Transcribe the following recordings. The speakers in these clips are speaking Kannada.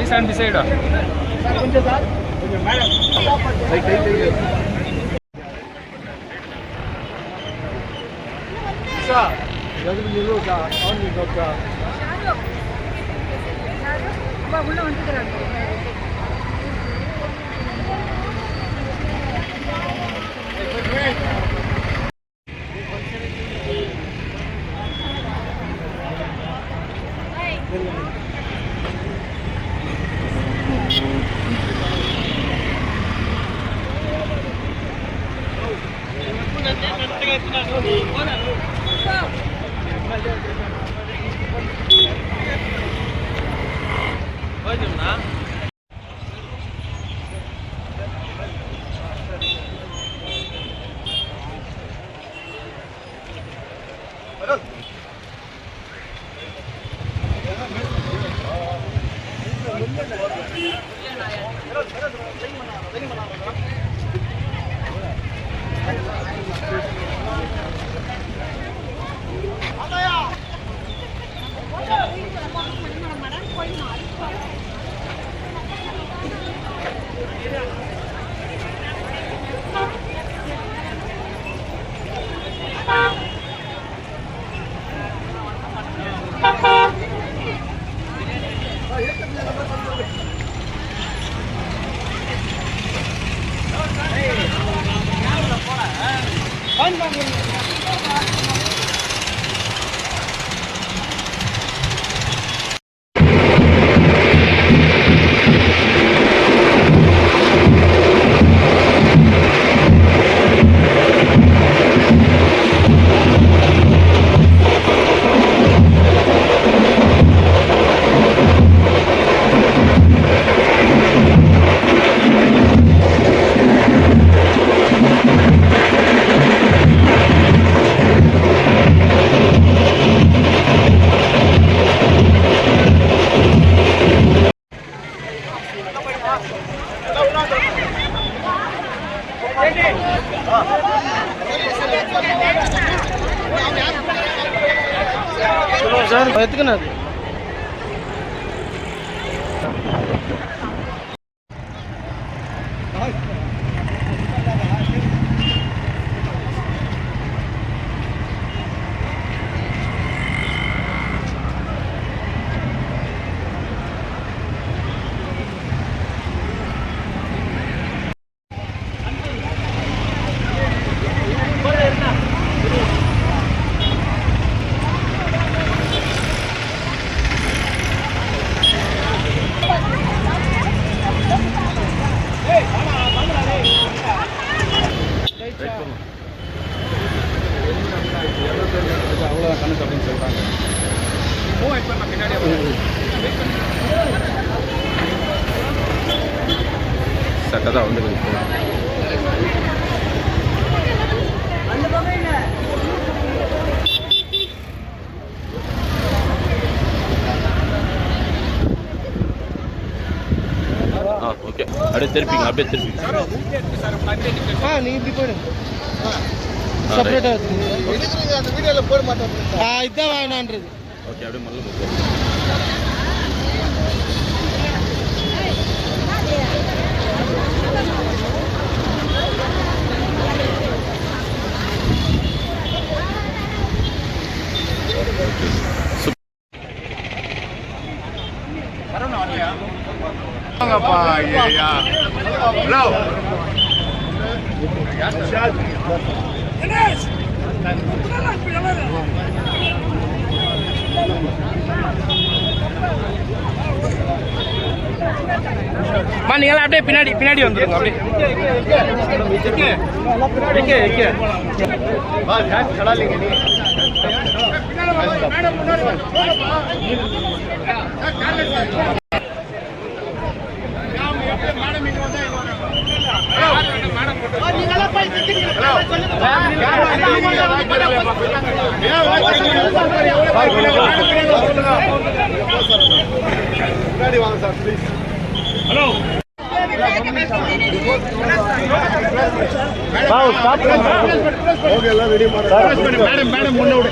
stand beside her. సార్ ఎత్తుకున్నారు அவ்வளோதான் கணக்கு அப்படின்னு சொல்கிறாங்க. சட்டை தான் வந்து ஓகே அப்படியே திருப்பிங்க அப்படியே திருப்பிங்க. நீ இப்படி போயிடு செப்பரேட்டாக அந்த வீடியோவில் போட மாட்டோம். இதுதான் வேணான்றது. ஓகே அப்படியே மல்ல நீங்களா அப்படியே பின்னாடி பின்னாடி வந்துருங்க. அப்படியே பின்னாடி வாங்க சார் ப்ளீஸ். ஹலோ ஓகே எல்லாம் ரெடி பண்ணுங்க. மேடம் மேடம் முன்ன விடு.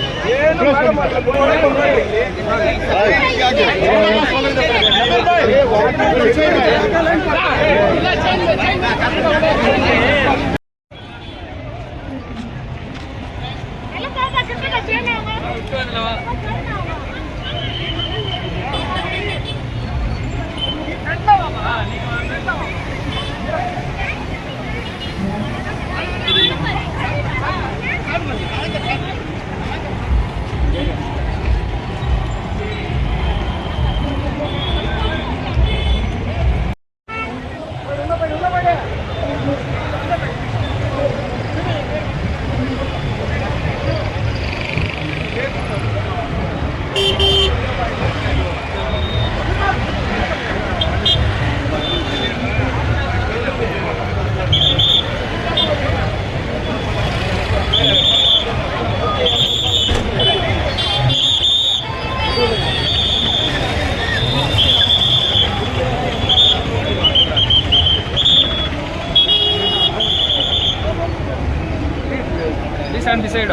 Decide.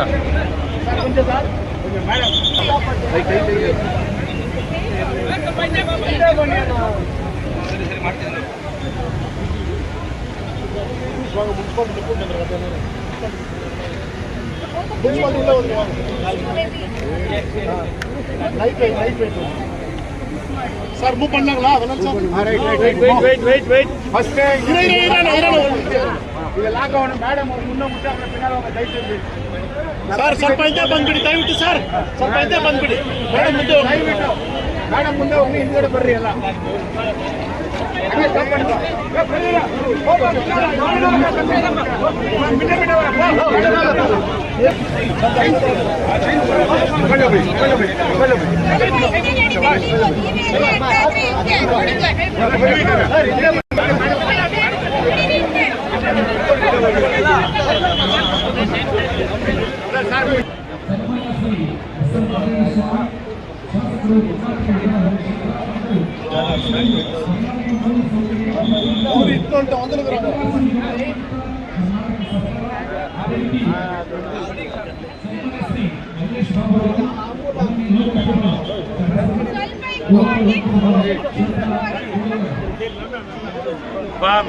சார் மூவ் பண்ணாங்களா? ஃபர்ஸ்ட் ಈಗ ಲಾಕ್ ಆಗೋಣ ಮೇಡಮ್ ಅವ್ರು ಮುನ್ನ ಮುಟ್ಟ ಅವರ ಪಿನ್ನಾಲ ದಯವಿಟ್ಟು ಸರ್ ಸ್ವಲ್ಪ ಹಿಂದೆ ಬಂದ್ಬಿಡಿ ದಯವಿಟ್ಟು ಸರ್ ಸ್ವಲ್ಪ ಹಿಂದೆ ಬಂದ್ಬಿಡಿ ಮೇಡಮ್ ಮುಂದೆ ದಯವಿಟ್ಟು ಮೇಡಮ್ ಮುಂದೆ ಹೋಗಿ ಹಿಂದ್ಗಡೆ ಬರ್ರಿ ಎಲ್ಲ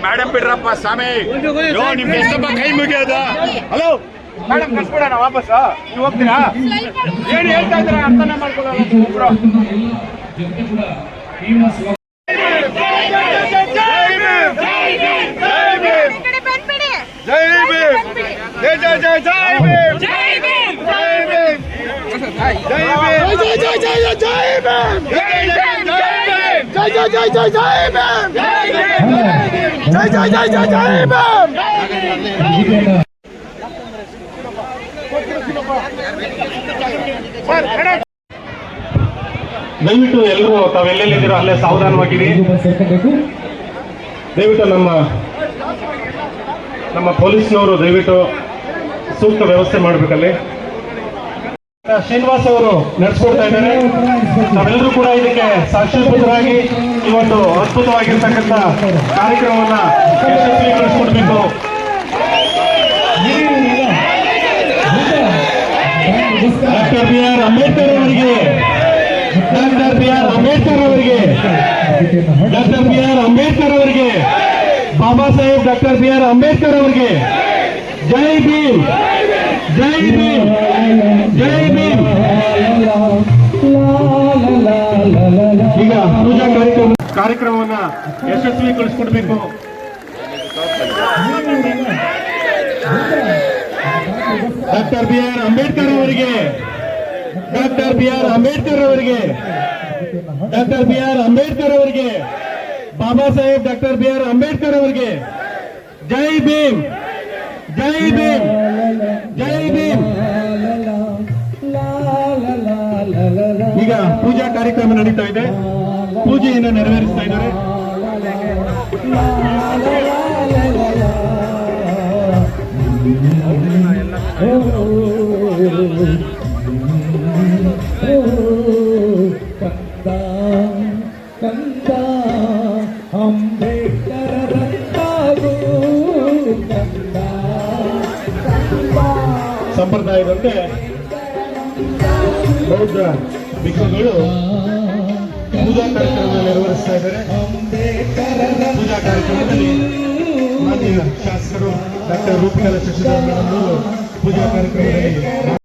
ಮೇಡಮ್ ಬಿಡ್ರಪ್ಪ ಸ್ವಾಮಿ ನಿಮ್ಗೆ ಎಷ್ಟಪ್ಪ ಕೈ ಮುಗಿಯೋದು. ಹಲೋ ಮೇಡಮ್ ಕಳ್ಸ್ಬಿಡೋಣ ವಾಪಸ್ ನೀವು ಹೋಗ್ತೀರಾ? ಏನು ಹೇಳ್ತಾ ಇದ್ದೀರಾ ಅರ್ಥನೇ ಮಾಡ್ಕೊಳ್ಳೋಣ ಒಬ್ರು. ದಯವಿಟ್ಟು ಎಲ್ಲರೂ ತಾವೆಲ್ಲೆಲ್ಲಿದ್ದೀರೋ ಅಲ್ಲೇ ಸಾವಧಾನವಾಗಿರಿ. ದಯವಿಟ್ಟು ನಮ್ಮ ಪೊಲೀಸ್ನವರು ದಯವಿಟ್ಟು ಸೂಕ್ತ ವ್ಯವಸ್ಥೆ ಮಾಡಬೇಕಲ್ಲಿ. ಶ್ರೀನಿವಾಸ್ ಅವರು ನಡೆಸ್ಕೊಡ್ತಾ ಇದ್ದಾರೆ. ನಾವೆಲ್ಲರೂ ಕೂಡ ಇದಕ್ಕೆ ಸಾಕ್ಷೀಭೂತರಾಗಿ ಈ ಒಂದು ಅದ್ಭುತವಾಗಿರ್ತಕ್ಕಂಥ ಕಾರ್ಯಕ್ರಮವನ್ನ ಯಶಸ್ವಿಗೊಳಿಸ್ಕೊಡ್ಬೇಕು. ಡಾಕ್ಟರ್ ಬಿ ಆರ್ ಅಂಬೇಡ್ಕರ್ ಅವರಿಗೆ ಡಾಕ್ಟರ್ ಬಿ ಆರ್ ಅಂಬೇಡ್ಕರ್ ಅವರಿಗೆ ಡಾಕ್ಟರ್ ಬಿ ಆರ್ ಅಂಬೇಡ್ಕರ್ ಅವರಿಗೆ Baba Saheb doctor B R Ambedkar ಅವರಿಗೆ ಜೈ ಭೀಮ್ ಜೈ ಭೀಮ್ ಜೈ ಭೀಮ್. ಈಗ ಪೂಜಾ ಕಾರ್ಯಕ್ರಮವನ್ನ ಯಶಸ್ವಿಗೊಳಿಸ್ಕೊಡ್ಬೇಕು. ಡಾಕ್ಟರ್ ಬಿ ಆರ್ ಅಂಬೇಡ್ಕರ್ ಅವರಿಗೆ ಡಾಕ್ಟರ್ ಬಿ ಆರ್ ಅಂಬೇಡ್ಕರ್ ಅವರಿಗೆ ಡಾಕ್ಟರ್ ಬಿ ಆರ್ ಅಂಬೇಡ್ಕರ್ ಅವರಿಗೆ Baba Saheb doctor B R Ambedkar ಅವರಿಗೆ ಜೈ ಭೀಮ್ ಜೈ ಭೀಮ್ ಜೈ ಭೀಮ್. ಈಗ ಪೂಜಾ ಕಾರ್ಯಕ್ರಮ ನಡೀತಾ ಇದೆ. ಪೂಜೆಯನ್ನು ನೆರವೇರಿಸ್ತಾ ಇದ್ದಾರೆ. ಕಂದ ಅಂಬೇಡ್ಕರ ಸಂಪ್ರದಾಯದಂತೆ ಬೌದ್ಧ ಭಿಕ್ಷುಗಳು ಪೂಜಾ ಕಾರ್ಯಕ್ರಮ ನಿರ್ವಹಿಸ್ತಾ ಇದ್ದಾರೆ. ಪೂಜಾ ಕಾರ್ಯಕ್ರಮದಲ್ಲಿ ಮಾನ್ಯ ಶಾಸಕರು ಡಾಕ್ಟರ್ ರೂಪಕಲಾ ಶಶಿಧರ್ ಮೇಡಮ್ ಅವರು ಪೂಜಾ ಕಾರ್ಯಕ್ರಮದಲ್ಲಿ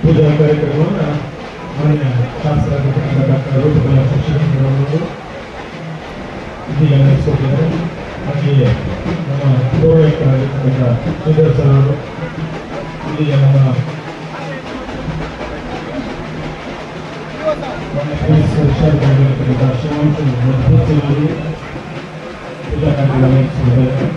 ಪೂಜಾ ಕಾರ್ಯಕ್ರಮವನ್ನು ಮಾನ್ಯ ಶಾಸಕರಾಗಿರ್ತಕ್ಕಂಥ ಡಾಕ್ಟರ್ ರೂಪಕಲಾ ಶಶಿಧರ್ ಮೇಡಮ್ ಅವರು ಇದೀಗ ನಡೆಸಿಕೊಟ್ಟಿದ್ದಾರೆ. ಹಾಗೆಯೇ ನಮ್ಮ ಪೌರಾಯುಕ್ತರಾಗಿರ್ತಕ್ಕಂಥ ಶ್ರೀಧರ್ ಸರ್ ಅವರು ಇದೀಗ ನಮ್ಮ ಪೊಲೀಸ್ ವರಿಷ್ಠಾಧಿಕಾರಿಗಳಿರ್ತಕ್ಕಂಥ ಶಿವಾಂಶು ರಜಪೂತ್ ಅವರು ಪೂಜಾ ಕಾರ್ಯಕ್ರಮ ನಡೆಸಿದ್ದಾರೆ.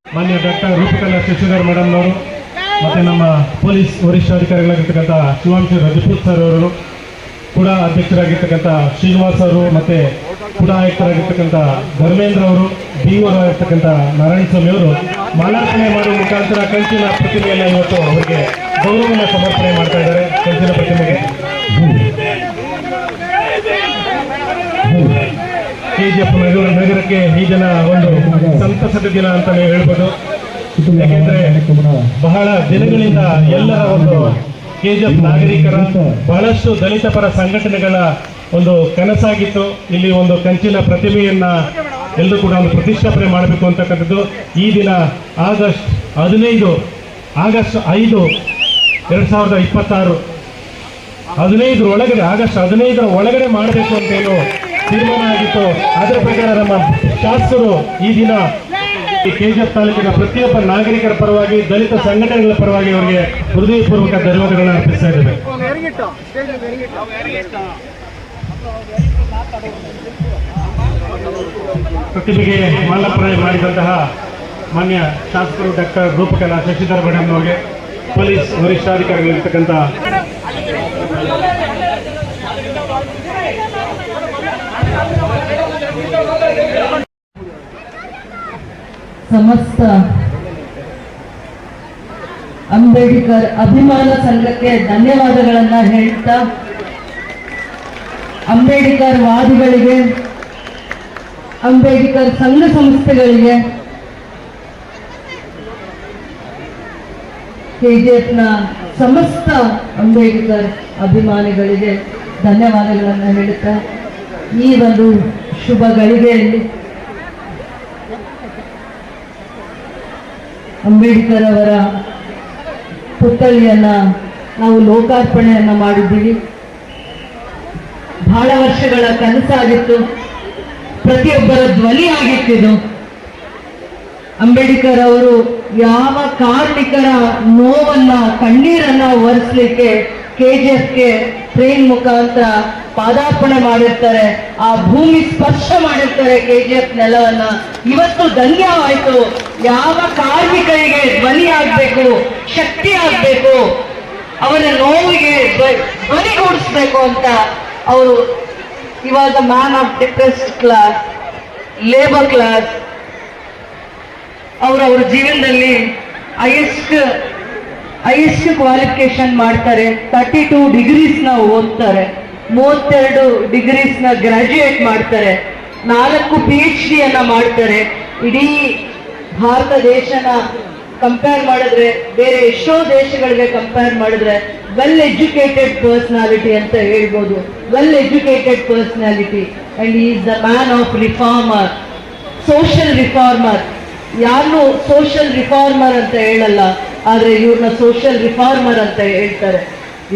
ಮಾನ್ಯ ಡಾಕ್ಟರ್ ರೂಪಕಲಾ ಶಶಿಧರ್ ಮೇಡಮ್ನವರು ಮತ್ತು ನಮ್ಮ ಪೊಲೀಸ್ ವರಿಷ್ಠಾಧಿಕಾರಿಗಳಾಗಿರ್ತಕ್ಕಂಥ ಶಿವಾಂಶು ರಜಪೂತ್ ಸರ್ ಅವರು, ಕೂಡ ಅಧ್ಯಕ್ಷರಾಗಿರ್ತಕ್ಕಂಥ ಶ್ರೀನಿವಾಸ್ ಅವರು, ಮತ್ತು ಕೂಡ ಆಯುಕ್ತರಾಗಿರ್ತಕ್ಕಂಥ ಧರ್ಮೇಂದ್ರ ಅವರು, BO ಆಗಿರ್ತಕ್ಕಂಥ ನಾರಾಯಣ ಸ್ವಾಮಿ ಅವರು ಮಾಲಾರ್ಪಣೆ ಮಾಡುವ ಮುಖಾಂತರ ಕಂಚಿನ ಪ್ರತಿಮೆಯನ್ನು ಇವತ್ತು ಅವರಿಗೆ ಗೌರವವನ್ನು ಸಮರ್ಪಣೆ ಮಾಡ್ತಾ ಇದ್ದಾರೆ. ಕಂಚಿನ ಪ್ರತಿಮೆಗೆ KGF ನಗರಕ್ಕೆ ಈ ದಿನ ಒಂದು ಸಂತಸದ ದಿನ ಅಂತಾನೆ ಹೇಳ್ಬೋದು. ಯಾಕೆಂದ್ರೆ ಬಹಳ ದಿನಗಳಿಂದ ಎಲ್ಲರ ಒಂದು KGF ನಾಗರಿಕರ ಬಹಳಷ್ಟು ದಲಿತ ಪರ ಸಂಘಟನೆಗಳ ಒಂದು ಕನಸಾಗಿತ್ತು. ಇಲ್ಲಿ ಒಂದು ಕಂಚಿನ ಪ್ರತಿಮೆಯನ್ನ ಎಲ್ಲರೂ ಕೂಡ ಒಂದು ಪ್ರತಿಷ್ಠಾಪನೆ ಮಾಡಬೇಕು ಅಂತಕ್ಕಂಥದ್ದು. ಈ ದಿನ ಆಗಸ್ಟ್ 5, 2026 ಆಗಸ್ಟ್ 15 ಒಳಗಡೆ ಮಾಡಬೇಕು ಅಂತೇನು ತೀರ್ಮಾನ ಆಗಿತ್ತು. ಅದರ ಪ್ರಕಾರ ನಮ್ಮ ಶಾಸಕರು ಈ ದಿನ KGF ತಾಲೂಕಿನ ಪ್ರತಿಯೊಬ್ಬ ನಾಗರಿಕರ ಪರವಾಗಿ, ದಲಿತ ಸಂಘಟನೆಗಳ ಪರವಾಗಿ ಅವರಿಗೆ ಹೃದಯಪೂರ್ವಕ ಧನ್ಯವಾದಗಳನ್ನು ಅರ್ಪಿಸ್ತಾ ಇದ್ದೇವೆ. ಪ್ರತಿಭೆಗೆ ಮಾಲಾರ್ಪಣೆ ಮಾಡಿದಂತಹ ಮಾನ್ಯ ಶಾಸಕರು ಡಾಕ್ಟರ್ ರೂಪಕಲಾ ಶಶಿಧರ್ ಮೇಡಮ್ ಅವರಿಗೆ, ಪೊಲೀಸ್ ವರಿಷ್ಠಾಧಿಕಾರಿಗಳಿರ್ತಕ್ಕಂಥ ಸಮಸ್ತ ಅಂಬೇಡ್ಕರ್ ಅಭಿಮಾನ ಸಂಘಕ್ಕೆ ಧನ್ಯವಾದಗಳನ್ನ ಹೇಳ್ತಾ, ಅಂಬೇಡ್ಕರ್ ವಾದಿಗಳಿಗೆ, ಅಂಬೇಡ್ಕರ್ ಸಂಘ ಸಂಸ್ಥೆಗಳಿಗೆ, KGFನ ಸಮಸ್ತ ಅಂಬೇಡ್ಕರ್ ಅಭಿಮಾನಿಗಳಿಗೆ ಧನ್ಯವಾದಗಳನ್ನು ಹೇಳುತ್ತಾ, ಈ ಒಂದು ಶುಭ ಗಳಿಗೆಯಲ್ಲಿ ಅಂಬೇಡ್ಕರ್ ಅವರ ಪುತ್ಥಳಿಯನ್ನ ನಾವು ಲೋಕಾರ್ಪಣೆಯನ್ನ ಮಾಡಿದ್ದೀವಿ. ಬಹಳ ವರ್ಷಗಳ ಕನಸಾಗಿತ್ತು, ಪ್ರತಿಯೊಬ್ಬರ ಧ್ವನಿ ಆಗಿತ್ತಿದು. ಅಂಬೇಡ್ಕರ್ ಅವರು ಯಾವ ಕಾರ್ಮಿಕರ ನೋವನ್ನ, ಕಣ್ಣೀರನ್ನ ಒರೆಸ್ಲಿಕ್ಕೆ KGFಗೆ ಟ್ರೈನ್ ಮುಖಾಂತರ ಪಾದಾರ್ಪಣೆ ಮಾಡಿರ್ತಾರೆ, ಆ ಭೂಮಿ ಸ್ಪರ್ಶ ಮಾಡಿರ್ತಾರೆ KGF ನೆಲವನ್ನ. ಇವತ್ತು ಧನ್ಯವಾಯಿತು. ಯಾವ ಕಾರ್ಮಿಕರಿಗೆ ಧ್ವನಿ ಆಗ್ಬೇಕು, ಶಕ್ತಿ ಆಗ್ಬೇಕು, ಅವರ ನೋವಿಗೆ ಧ್ವನಿಗೂಡಿಸ್ಬೇಕು ಅಂತ ಅವರು ಇವಾಗ man of depressed class, labour class, ಅವರವರ ಜೀವನದಲ್ಲಿ ಹೈಯೆಸ್ಟ್ ಕ್ವಾಲಿಫಿಕೇಶನ್ ಮಾಡ್ತಾರೆ, 32 ಡಿಗ್ರೀಸ್ನ ಓದ್ತಾರೆ, 32 ಡಿಗ್ರೀಸ್ನ ಗ್ರಾಜ್ಯುಯೇಟ್ ಮಾಡ್ತಾರೆ, 4 PhD ಅನ್ನ ಮಾಡ್ತಾರೆ. ಇಡೀ ಭಾರತ ದೇಶನ ಕಂಪೇರ್ ಮಾಡಿದ್ರೆ, ಬೇರೆ ಎಷ್ಟೋ ದೇಶಗಳಿಗೆ ಕಂಪೇರ್ ಮಾಡಿದ್ರೆ ವೆಲ್ ಎಜುಕೇಟೆಡ್ ಪರ್ಸನಾಲಿಟಿ ಅಂತ ಹೇಳ್ಬೋದು. Well educated personality and is the man of reformer, social reformer. ಯಾರನ್ನು ಸೋಷಿಯಲ್ ರಿಫಾರ್ಮರ್ ಅಂತ ಹೇಳಲ್ಲ, ಆದ್ರೆ ಇವ್ರನ್ನ ಸೋಷಿಯಲ್ ರಿಫಾರ್ಮರ್ ಅಂತ ಹೇಳ್ತಾರೆ.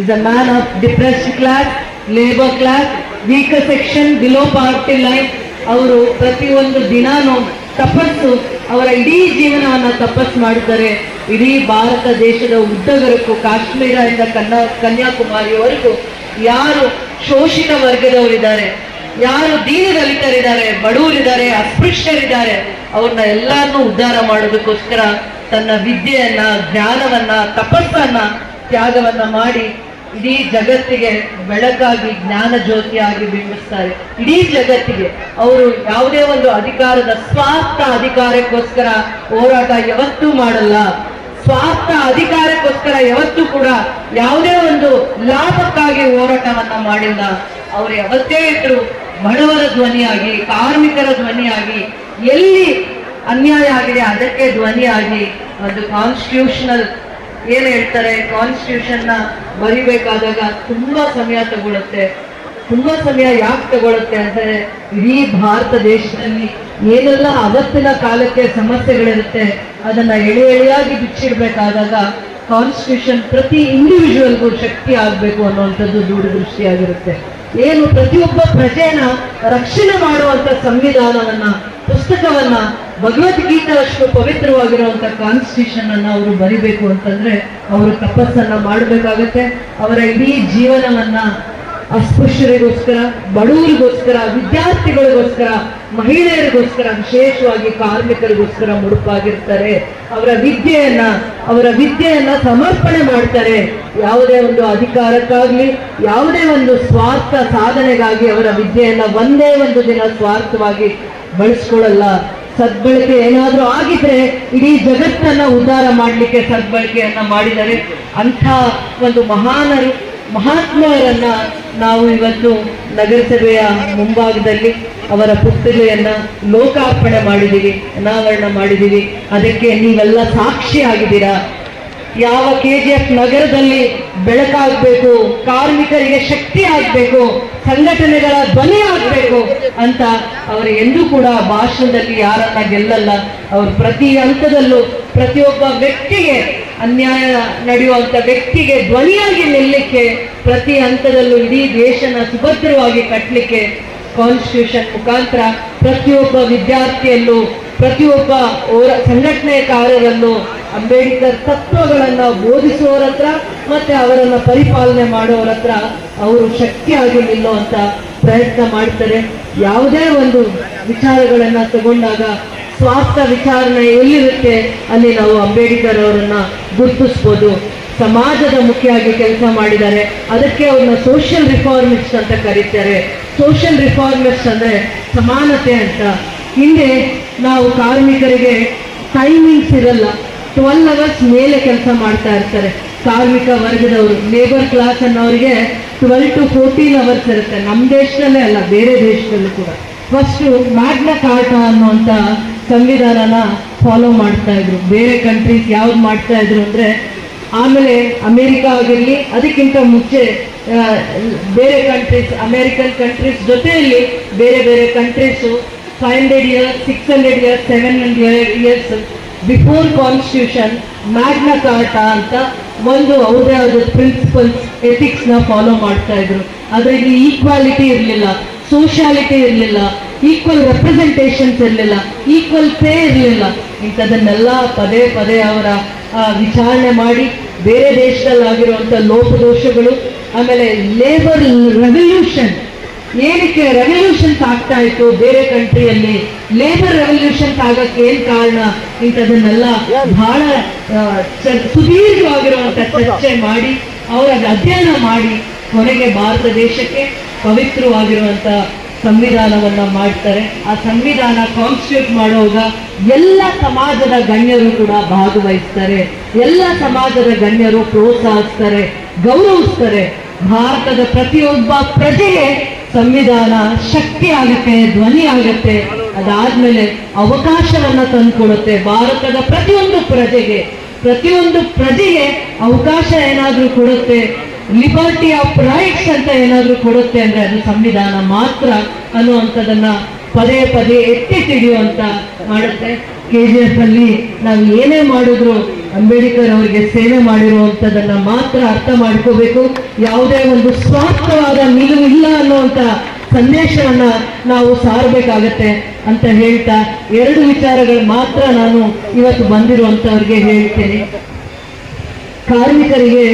Is a man of depressed class, labour class, weaker section, below poverty line. ಅವರು ಪ್ರತಿಯೊಂದು ದಿನಾನು ತಪಸ್ಸು, ಅವರ ಇಡೀ ಜೀವನವನ್ನ ತಪಸ್ಸು ಮಾಡಿದ್ದಾರೆ. ಇಡೀ ಭಾರತ ದೇಶದ ಉದ್ದಗಲಕ್ಕೂ, ಕಾಶ್ಮೀರದಿಂದ ಕನ್ಯಾಕುಮಾರಿವರೆಗೂ ಯಾರು ಶೋಷಿತ ವರ್ಗದವರಿದ್ದಾರೆ, ಯಾರು ದೀನದಲಿತರಿದ್ದಾರೆ, ಬಡವರಿದ್ದಾರೆ, ಅಸ್ಪೃಶ್ಯರಿದ್ದಾರೆ, ಅವ್ರನ್ನ ಎಲ್ಲಾರನ್ನೂ ಉದ್ಧಾರ ಮಾಡೋದಕ್ಕೋಸ್ಕರ ತನ್ನ ವಿದ್ಯೆಯನ್ನ, ಜ್ಞಾನವನ್ನ, ತಪಸ್ಸನ್ನ, ತ್ಯಾಗವನ್ನ ಮಾಡಿ ಇಡೀ ಜಗತ್ತಿಗೆ ಬೆಳಕಾಗಿ, ಜ್ಞಾನ ಜ್ಯೋತಿಯಾಗಿ ಬಿಂಬಿಸ್ತಾರೆ. ಇಡೀ ಜಗತ್ತಿಗೆ ಅವರು ಯಾವುದೇ ಒಂದು ಅಧಿಕಾರದ ಸ್ವಾರ್ಥ ಅಧಿಕಾರಕ್ಕೋಸ್ಕರ ಹೋರಾಟ ಯಾವತ್ತೂ ಮಾಡಲ್ಲ. ಸ್ವಾರ್ಥ ಅಧಿಕಾರಕ್ಕೋಸ್ಕರ ಯಾವತ್ತೂ ಕೂಡ ಯಾವುದೇ ಒಂದು ಲಾಭಕ್ಕಾಗಿ ಹೋರಾಟವನ್ನ ಮಾಡಿಲ್ಲ. ಅವರು ಯಾವತ್ತೇ ಇದ್ರು ಬಡವರ ಧ್ವನಿಯಾಗಿ, ಕಾರ್ಮಿಕರ ಧ್ವನಿಯಾಗಿ, ಎಲ್ಲಿ ಅನ್ಯಾಯ ಆಗಿದೆ ಅದಕ್ಕೆ ಧ್ವನಿಯಾಗಿ ಒಂದು ಕಾನ್ಸ್ಟಿಟ್ಯೂಷನಲ್ ಏನ್ ಹೇಳ್ತಾರೆ, ಕಾನ್ಸ್ಟಿಟ್ಯೂಷನ್ ನ ಬರಿಬೇಕಾದಾಗ ತುಂಬಾ ಸಮಯ ತಗೊಳುತ್ತೆ. ತುಂಬಾ ಸಮಯ ಯಾಕೆ ತಗೊಳುತ್ತೆ ಅಂದ್ರೆ, ಇಡೀ ಭಾರತ ದೇಶದಲ್ಲಿ ಏನೆಲ್ಲ ಅವತ್ತಿನ ಕಾಲಕ್ಕೆ ಸಮಸ್ಯೆಗಳಿರುತ್ತೆ ಅದನ್ನ ಎಳೆಯಾಗಿ ಬಿಚ್ಚಿಡ್ಬೇಕಾದಾಗ ಕಾನ್ಸ್ಟಿಟ್ಯೂಷನ್ ಪ್ರತಿ ಇಂಡಿವಿಜುವಲ್ಗೂ ಶಕ್ತಿ ಆಗ್ಬೇಕು ಅನ್ನುವಂಥದ್ದು ದೂರದೃಷ್ಟಿಯಾಗಿರುತ್ತೆ. ಏನು ಪ್ರತಿಯೊಬ್ಬ ಪ್ರಜೆನ ರಕ್ಷಣೆ ಮಾಡುವಂತ ಸಂವಿಧಾನವನ್ನ, ಪುಸ್ತಕವನ್ನ, ಭಗವದ್ಗೀತೆ ಅಷ್ಟು ಪವಿತ್ರವಾಗಿರುವಂತ ಕಾನ್ಸ್ಟಿಟ್ಯೂಷನ್ ಅನ್ನ ಅವರು ಬರಿಬೇಕು ಅಂತಂದ್ರೆ ಅವರು ತಪಸ್ಸನ್ನ ಮಾಡಬೇಕಾಗತ್ತೆ. ಅವರ ಇಡೀ ಜೀವನವನ್ನ ಅಸ್ಪೃಶ್ಯರಿಗೋಸ್ಕರ, ಬಡವರಿಗೋಸ್ಕರ, ವಿದ್ಯಾರ್ಥಿಗಳಿಗೋಸ್ಕರ, ಮಹಿಳೆಯರಿಗೋಸ್ಕರ, ವಿಶೇಷವಾಗಿ ಕಾರ್ಮಿಕರಿಗೋಸ್ಕರ ಮುಡುಪಾಗಿರ್ತಾರೆ. ಅವರ ವಿದ್ಯೆಯನ್ನ ಸಮರ್ಪಣೆ ಮಾಡ್ತಾರೆ. ಯಾವುದೇ ಒಂದು ಅಧಿಕಾರಕ್ಕಾಗ್ಲಿ, ಯಾವುದೇ ಒಂದು ಸ್ವಾರ್ಥ ಸಾಧನೆಗಾಗಿ ಅವರ ವಿದ್ಯೆಯನ್ನ ಒಂದೇ ಒಂದು ದಿನ ಸ್ವಾರ್ಥವಾಗಿ ಬಳಸ್ಕೊಳ್ಳಲ್ಲ. ಸದ್ಬಳಕೆ ಏನಾದ್ರೂ ಆಗಿದ್ರೆ ಇಡೀ ಜಗತ್ತನ್ನ ಉದ್ಧಾರ ಮಾಡ್ಲಿಕ್ಕೆ ಸದ್ಬಳಕೆಯನ್ನ ಮಾಡಿದರೆ. ಅಂಥ ಒಂದು ಮಹಾತ್ಮರನ್ನ ನಾವು ಇವತ್ತು ನಗರಸಭೆಯ ಮುಂಭಾಗದಲ್ಲಿ ಅವರ ಪುತ್ಥಳಿಯನ್ನ ಲೋಕಾರ್ಪಣೆ ಮಾಡಿದ್ದೀವಿ, ಅನಾವರಣ ಮಾಡಿದ್ದೀವಿ. ಅದಕ್ಕೆ ನೀವೆಲ್ಲ ಸಾಕ್ಷಿ ಆಗಿದ್ದೀರಾ. ಯಾವ KGF ನಗರದಲ್ಲಿ ಬೆಳಕಾಗಬೇಕು, ಕಾರ್ಮಿಕರಿಗೆ ಶಕ್ತಿ ಆಗಬೇಕು, ಸಂಘಟನೆಗಳ ಧ್ವನಿ ಆಗಬೇಕು ಅಂತ ಅವರು ಎಂದೂ ಕೂಡ ಭಾಷಣದಲ್ಲಿ ಯಾರನ್ನ ಗೆಲ್ಲಲ್ಲ. ಅವರು ಪ್ರತಿ ಹಂತದಲ್ಲೂ ಪ್ರತಿಯೊಬ್ಬ ವ್ಯಕ್ತಿಗೆ, ಅನ್ಯಾಯ ನಡೆಯುವಂತ ವ್ಯಕ್ತಿಗೆ ಧ್ವನಿಯಾಗಿ ನಿಲ್ಲಲಿಕ್ಕೆ, ಪ್ರತಿ ಹಂತದಲ್ಲೂ ಇಡೀ ದೇಶನ ಸುಭದ್ರವಾಗಿ ಕಟ್ಟಲಿಕ್ಕೆ ಕಾನ್ಸ್ಟಿಟ್ಯೂಷನ್ ಮುಖಾಂತರ ಪ್ರತಿಯೊಬ್ಬ ವಿದ್ಯಾರ್ಥಿಯಲ್ಲೂ, ಪ್ರತಿಯೊಬ್ಬ ಸಂಘಟನೆಕಾರರನ್ನು ಅಂಬೇಡ್ಕರ್ ತತ್ವಗಳನ್ನ ಬೋಧಿಸುವವರ ಹತ್ರ ಮತ್ತೆ ಅವರನ್ನ ಪರಿಪಾಲನೆ ಮಾಡುವವರ ಹತ್ರ ಅವರು ಶಕ್ತಿಯಾಗಿ ನಿಲ್ಲುವಂತ ಪ್ರಯತ್ನ ಮಾಡ್ತಾರೆ. ಯಾವುದೇ ಒಂದು ವಿಚಾರಗಳನ್ನ ತಗೊಂಡಾಗ ಸ್ವಾರ್ಥ ವಿಚಾರಣೆ ಎಲ್ಲಿರುತ್ತೆ ಅಲ್ಲಿ ನಾವು ಅಂಬೇಡ್ಕರ್ ಅವರನ್ನ ಗುರುತಿಸ್ಬೋದು. ಸಮಾಜದ ಮುಖಿಯಾಗಿ ಕೆಲಸ ಮಾಡಿದ್ದಾರೆ. ಅದಕ್ಕೆ ಅವ್ರನ್ನ ಸೋಷಿಯಲ್ ರಿಫಾರ್ಮಿಸ್ಟ್ ಅಂತ ಕರೀತಾರೆ. ಸೋಷಿಯಲ್ ರಿಫಾರ್ಮಿಸ್ಟ್ ಅಂದ್ರೆ ಸಮಾನತೆ ಅಂತ. ಹಿಂದೆ ನಾವು ಕಾರ್ಮಿಕರಿಗೆ ಟೈಮಿಂಗ್ಸ್ ಇರಲ್ಲ, 12 hours ಮೇಲೆ ಕೆಲಸ ಮಾಡ್ತಾ ಇರ್ತಾರೆ. ಕಾರ್ಮಿಕ ವರ್ಗದವರು, ಲೇಬರ್ ಕ್ಲಾಸ್ ಅನ್ನೋರಿಗೆ 12 to 14 hours ಇರುತ್ತೆ. ನಮ್ಮ ದೇಶದಲ್ಲೇ ಅಲ್ಲ, ಬೇರೆ ದೇಶದಲ್ಲೂ ಕೂಡ. ಫಸ್ಟ್ ಮ್ಯಾಗ್ನಾ ಕಾರ್ಟಾ ಅನ್ನುವಂಥ ಸಂವಿಧಾನನ ಫಾಲೋ ಮಾಡ್ತಾ ಇದ್ರು. ಬೇರೆ ಕಂಟ್ರೀಸ್ ಯಾವ್ದು ಮಾಡ್ತಾ ಇದ್ರು ಅಂದ್ರೆ, ಆಮೇಲೆ ಅಮೇರಿಕಾ ಆಗಿರಲಿ, ಅದಕ್ಕಿಂತ ಮುಂಚೆ ಬೇರೆ ಕಂಟ್ರೀಸ್, ಅಮೇರಿಕನ್ ಕಂಟ್ರೀಸ್ ಜೊತೆಯಲ್ಲಿ ಬೇರೆ ಬೇರೆ countries 500 years, 600 years, 700 years before constitution Magna Carta ಅಂತ ಒಂದು ಅವ್ರದೇ ಆದ ಪ್ರಿನ್ಸಿಪಲ್ಸ್, ಎಥಿಕ್ಸ್ನ ಫಾಲೋ ಮಾಡ್ತಾ ಇದ್ರು. ಅದರಲ್ಲಿ ಈಕ್ವಾಲಿಟಿ ಇರಲಿಲ್ಲ, ಸೋಷಿಯಾಲಿಟಿ ಇರಲಿಲ್ಲ, ಈಕ್ವಲ್ ರೆಪ್ರೆಸೆಂಟೇಷನ್ಸ್ ಇರಲಿಲ್ಲ, ಈಕ್ವಲ್ ಪೇ ಇರಲಿಲ್ಲ. ಇಂಥದನ್ನೆಲ್ಲ ಪದೇ ಪದೇ ಅವರ ವಿಚಾರಣೆ ಮಾಡಿ ಬೇರೆ ದೇಶದಲ್ಲಿ ಆಗಿರುವಂಥ ಲೋಪದೋಷಗಳು, ಆಮೇಲೆ ಲೇಬರ್ ರೆವಲ್ಯೂಷನ್, ಏನಕ್ಕೆ ರೆವಲ್ಯೂಷನ್ಸ್ ಆಗ್ತಾ ಇತ್ತು ಬೇರೆ ಕಂಟ್ರಿಯಲ್ಲಿ, ಲೇಬರ್ ರೆವಲ್ಯೂಷನ್ಸ್ ಆಗಕ್ಕೆ ಏನ್ ಕಾರಣ, ಇಂಥದನ್ನೆಲ್ಲ ಬಹಳ ಸುದೀರ್ಘವಾಗಿರುವಂತ ಚರ್ಚೆ ಮಾಡಿ, ಅವರ ಅಧ್ಯಯನ ಮಾಡಿ, ಕೊನೆಗೆ ಭಾರತ ದೇಶಕ್ಕೆ ಪವಿತ್ರವಾಗಿರುವಂತ ಸಂವಿಧಾನವನ್ನ ಮಾಡ್ತಾರೆ. ಆ ಸಂವಿಧಾನ ಕಾನ್ಸ್ಟಿಟ್ಯೂಟ್ ಮಾಡುವಾಗ ಎಲ್ಲ ಸಮಾಜದ ಗಣ್ಯರು ಕೂಡ ಭಾಗವಹಿಸ್ತಾರೆ, ಎಲ್ಲ ಸಮಾಜದ ಗಣ್ಯರು ಪ್ರೋತ್ಸಾಹಿಸ್ತಾರೆ, ಗೌರವಿಸ್ತಾರೆ. ಭಾರತದ ಪ್ರತಿಯೊಬ್ಬ ಪ್ರಜೆಗೆ ಸಂವಿಧಾನ ಶಕ್ತಿ ಆಗುತ್ತೆ, ಧ್ವನಿ ಆಗುತ್ತೆ. ಅದಾದ್ಮೇಲೆ ಅವಕಾಶವನ್ನ ತಂದುಕೊಡುತ್ತೆ. ಭಾರತದ ಪ್ರತಿಯೊಂದು ಪ್ರಜೆಗೆ ಅವಕಾಶ ಏನಾದ್ರೂ ಕೊಡುತ್ತೆ, ಲಿಬರ್ಟಿ ಆಫ್ ರೈಟ್ಸ್ ಅಂತ ಏನಾದ್ರೂ ಕೊಡುತ್ತೆ ಅಂದ್ರೆ ಅದು ಸಂವಿಧಾನ ಮಾತ್ರ ಅನ್ನುವಂಥದ್ದನ್ನ ಪದೇ ಪದೇ ಎತ್ತಿ ಹಿಡಿಯುವಂತ ಮಾಡುತ್ತೆ. KGF ಅಲ್ಲಿ ನಾವು ಏನೇ ಮಾಡಿದ್ರು ಅಂಬೇಡ್ಕರ್ ಅವರಿಗೆ ಸೇವೆ ಮಾಡಿರುವಂಥದ್ದನ್ನ ಮಾತ್ರ ಅರ್ಥ ಮಾಡ್ಕೋಬೇಕು. ಯಾವುದೇ ಒಂದು ಸ್ವಾರ್ಥವಾದ ನಿಲುವು ಇಲ್ಲ ಅನ್ನುವಂಥ ಸಂದೇಶವನ್ನ ನಾವು ಸಾರಬೇಕಾಗತ್ತೆ ಅಂತ ಹೇಳ್ತಾ 2 ವಿಚಾರಗಳು ಮಾತ್ರ ನಾನು ಇವತ್ತು ಬಂದಿರುವಂತವ್ರಿಗೆ ಹೇಳ್ತೇನೆ. ಕಾರ್ಮಿಕರಿಗೆ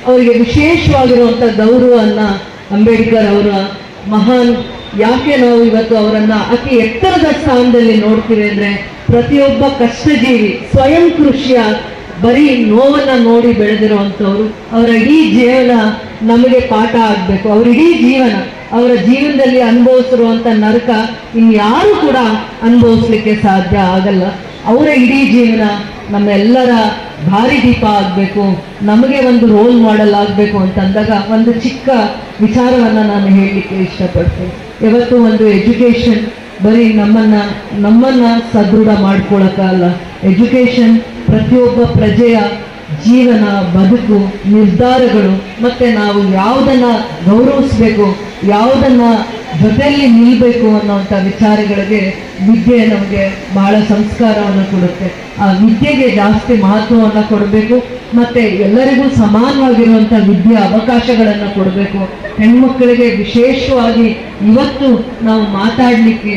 ಅವರಿಗೆ ವಿಶೇಷವಾಗಿರುವಂತ ಗೌರವವನ್ನ ಅಂಬೇಡ್ಕರ್ ಅವರ ಮಹಾನ್, ಯಾಕೆ ನಾವು ಇವತ್ತು ಅವರನ್ನ ಅತಿ ಎತ್ತರದ ಸ್ಥಾನದಲ್ಲಿ ನೋಡ್ತೀವಿ ಅಂದ್ರೆ ಪ್ರತಿಯೊಬ್ಬ ಕಷ್ಟಜೀವಿ ಸ್ವಯಂ ಕೃಷಿಯ ಬರೀ ನೋವನ್ನ ನೋಡಿ ಬೆಳೆದಿರುವಂಥವ್ರು. ಅವರ ಇಡೀ ಜೀವನ ನಮಗೆ ಪಾಠ ಆಗ್ಬೇಕು. ಅವರ ಇಡೀ ಜೀವನ, ಅವರ ಜೀವನದಲ್ಲಿ ಅನುಭವಿಸಿರುವಂತ ನರಕ ಇನ್ಯಾರು ಕೂಡ ಅನುಭವಿಸ್ಲಿಕ್ಕೆ ಸಾಧ್ಯ ಆಗಲ್ಲ. ಅವರ ಇಡೀ ಜೀವನ ನಮ್ಮೆಲ್ಲರ ದಾರಿದೀಪ ಆಗಬೇಕು, ನಮಗೆ ಒಂದು ರೋಲ್ ಮಾಡೆಲ್ ಆಗಬೇಕು ಅಂತಂದಾಗ ಒಂದು ಚಿಕ್ಕ ವಿಚಾರವನ್ನ ನಾನು ಹೇಳಲಿಕ್ಕೆ ಇಷ್ಟಪಡ್ತೇನೆ. ಇವತ್ತು ಒಂದು ಎಜುಕೇಶನ್ ಬರೀ ನಮ್ಮನ್ನ ಸದೃಢ ಮಾಡ್ಕೊಳಕ್ಕಲ್ಲ. ಎಜುಕೇಶನ್ ಪ್ರತಿಯೊಬ್ಬ ಪ್ರಜೆಯ ಜೀವನ, ಬದುಕು, ನಿರ್ಧಾರಗಳು, ಮತ್ತೆ ನಾವು ಯಾವುದನ್ನ ಗೌರವಿಸ್ಬೇಕು, ಯಾವುದನ್ನ ಜೊತೆಯಲ್ಲಿ ನಿಲ್ಬೇಕು ಅನ್ನೋಂಥ ವಿಚಾರಗಳಿಗೆ ವಿದ್ಯೆ ನಮಗೆ ಬಹಳ ಸಂಸ್ಕಾರವನ್ನು ಕೊಡುತ್ತೆ. ಆ ವಿದ್ಯೆಗೆ ಜಾಸ್ತಿ ಮಹತ್ವವನ್ನು ಕೊಡಬೇಕು. ಮತ್ತೆ ಎಲ್ಲರಿಗೂ ಸಮಾನವಾಗಿರುವಂಥ ವಿದ್ಯೆ ಅವಕಾಶಗಳನ್ನು ಕೊಡಬೇಕು. ಹೆಣ್ಮಕ್ಕಳಿಗೆ ವಿಶೇಷವಾಗಿ ಇವತ್ತು ನಾವು ಮಾತಾಡಲಿಕ್ಕೆ,